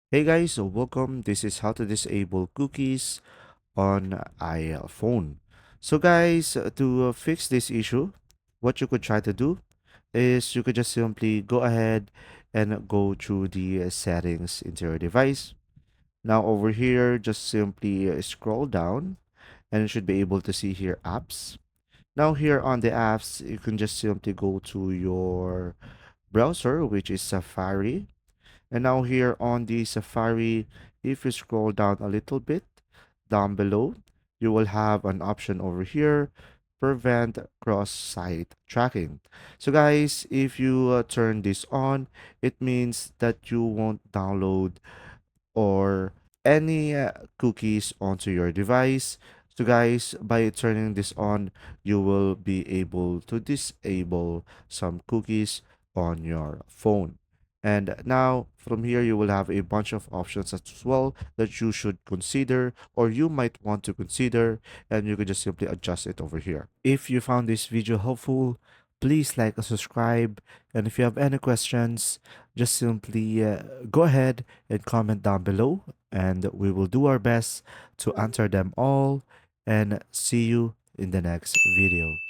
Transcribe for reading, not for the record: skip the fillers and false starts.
Hey guys, so welcome. This is how to disable cookies on iPhone. So guys, to fix this issue, what you could try to do is you could just simply go ahead and go through the settings into your device. Now over here, just simply scroll down and you should be able to see here apps. Now here on the apps, you can just simply go to your browser, which is Safari. And now here on the Safari, if you scroll down a little bit down below, you will have an option over here, prevent cross-site tracking. So guys, if you turn this on, it means that you won't download or any cookies onto your device. So guys, by turning this on, you will be able to disable some cookies on your phone. And now from here, you will have a bunch of options as well that you should consider or you might want to consider, and you can just simply adjust it over here. If you found this video helpful, please like and subscribe. And if you have any questions, just simply go ahead and comment down below, and we will do our best to answer them all. And see you in the next video.